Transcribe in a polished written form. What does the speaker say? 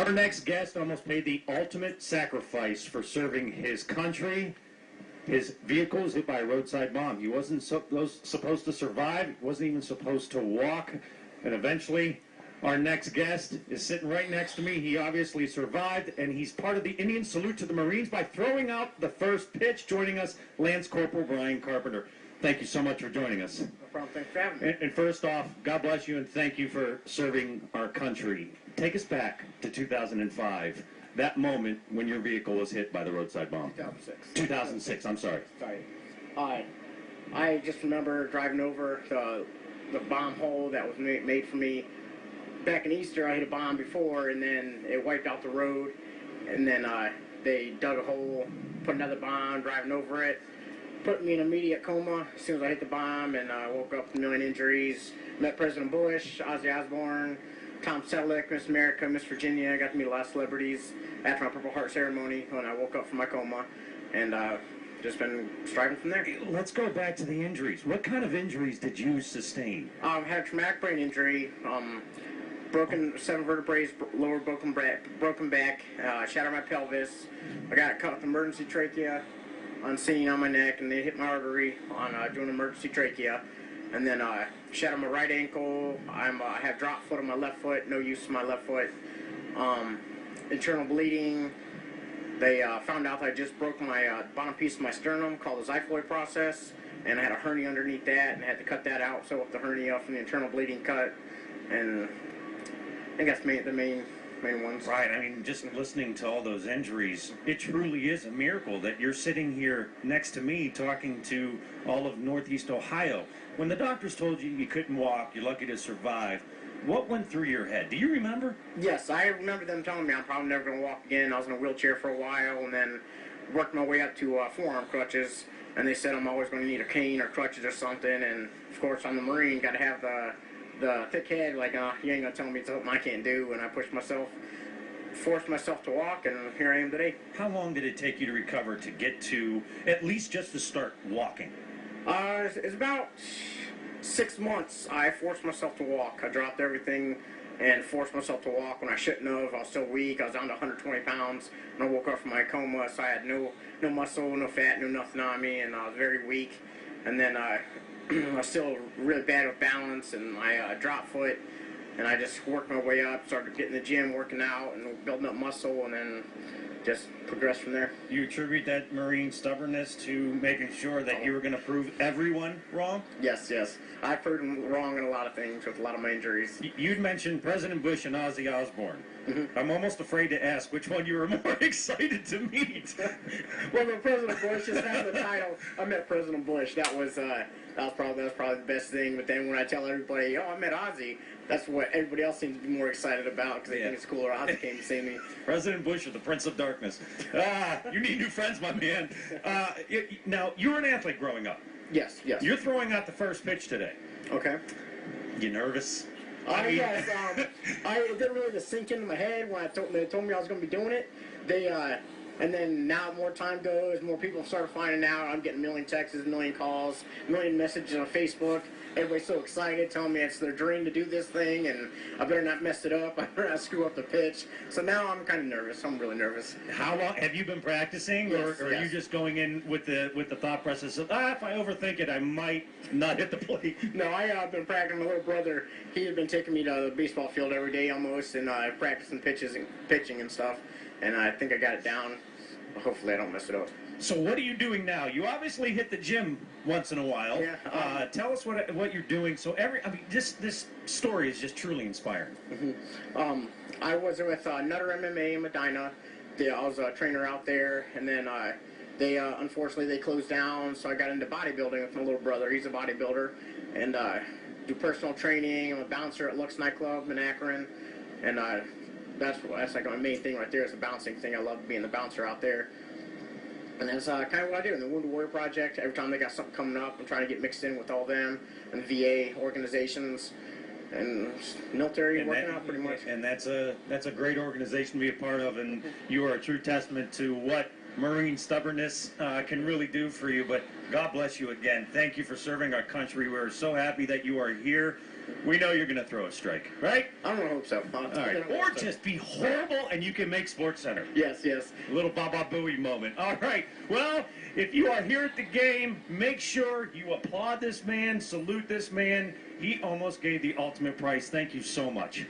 Our next guest almost made the ultimate sacrifice for serving his country. His vehicle was hit by a roadside bomb. He wasn't supposed to survive. He wasn't even supposed to walk. And eventually, our next guest is sitting right next to me. He obviously survived, and he's part of the Indian salute to the Marines by throwing out the first pitch. Joining us, Lance Corporal Brian Carpenter. Thank you so much for joining us. No problem. Thanks for having me. And first off, God bless you, and thank you for serving our country. Take us back to 2005, that moment when your vehicle was hit by the roadside bomb. 2006. 2006, I'm sorry. Sorry. I just remember driving over the bomb hole that was made for me. Back in Easter, I hit a bomb before, and then it wiped out the road. And then they dug a hole, put another bomb, driving over it. Put me in immediate coma as soon as I hit the bomb, and I woke up with a million injuries. Met President Bush, Ozzy Osbourne, Tom Selleck, Miss America, Miss Virginia. I got to meet a lot of celebrities after my Purple Heart ceremony when I woke up from my coma, and just been striving from there. Let's go back to the injuries. What kind of injuries did you sustain? I had a traumatic brain injury, broken 7 vertebrae, lower broken back, shattered my pelvis. I got a cut with emergency trachea, unseen on my neck, and they hit my artery on doing emergency trachea. And then shattered my right ankle. I have drop foot on my left foot, no use of my left foot. Internal bleeding. They found out that I just broke my bottom piece of my sternum, called the xiphoid process, and I had a hernia underneath that, and I had to cut that out, sew up the hernia from the internal bleeding cut, and I think that's the main ones. Right. I mean, just listening to all those injuries, it truly is a miracle that you're sitting here next to me talking to all of Northeast Ohio. When the doctors told you you couldn't walk, you're lucky to survive, what went through your head? Do you remember? Yes, I remember them telling me I'm probably never going to walk again. I was in a wheelchair for a while, and then worked my way up to forearm crutches, and they said I'm always going to need a cane or crutches or something, and of course I'm the Marine, got to have the thick head, like, you ain't going to tell me something I can't do, and I forced myself to walk, and here I am today. How long did it take you to recover to get to, at least just to start walking? It's about 6 months. I forced myself to walk. I dropped everything and forced myself to walk when I shouldn't have. I was still weak. I was down to 120 pounds when I woke up from my coma, so I had no muscle, no fat, no nothing on me, and I was very weak. And then I was still really bad with balance, and I dropped foot, and I just worked my way up, started getting in the gym, working out, and building up muscle, and then just progressed from there. You attribute that Marine stubbornness to making sure that you were going to prove everyone wrong? Yes. I proved them wrong in a lot of things with a lot of my injuries. You'd mentioned President Bush and Ozzy Osbourne. Mm-hmm. I'm almost afraid to ask which one you were more excited to meet. Well, when President Bush just had the title, I met President Bush. That was probably the best thing. But then when I tell everybody, oh, I met Ozzy, that's what everybody else seems to be more excited about because they think it's cooler. Ozzy came to see me. President Bush or the Prince of Darkness. You need new friends, my man. Now, you were an athlete growing up. Yes. You're throwing out the first pitch today. Okay. You nervous? Yes. It didn't really just sink into my head when they told me I was going to be doing it. And then now more time goes, more people started finding out. I'm getting a million texts, a million calls, a million messages on Facebook. Everybody's so excited, telling me it's their dream to do this thing, and I better not mess it up. I better not screw up the pitch. So now I'm kind of nervous. I'm really nervous. How long have you been practicing, or are you just going in with the thought process of, if I overthink it, I might not hit the plate? No, I've been practicing. My little brother, he had been taking me to the baseball field every day almost, and practicing pitching and stuff. And I think I got it down. Hopefully I don't mess it up. So what are you doing now? You obviously hit the gym once in a while. Yeah. Tell us what you're doing. So this story is just truly inspiring. Mm-hmm. I was with Nutter MMA in Medina. I was a trainer out there, and then they unfortunately they closed down. So I got into bodybuilding with my little brother. He's a bodybuilder, and do personal training. I'm a bouncer at Lux nightclub in Akron, and that's like my main thing right there is the bouncing thing. I love being the bouncer out there. And that's kind of what I do in the Wounded Warrior Project. Every time they got something coming up, I'm trying to get mixed in with all them and VA organizations and military working out pretty much. And that's a great organization to be a part of, and you are a true testament to what Marine stubbornness can really do for you. But God bless you again. Thank you for serving our country. We're so happy that you are here. We know you're going to throw a strike, right? I'm gonna hope so. All right. Or just be horrible and you can make SportsCenter. Yes. A little Baba Booey moment. All right. Well, if you are here at the game, make sure you applaud this man, salute this man. He almost gave the ultimate price. Thank you so much.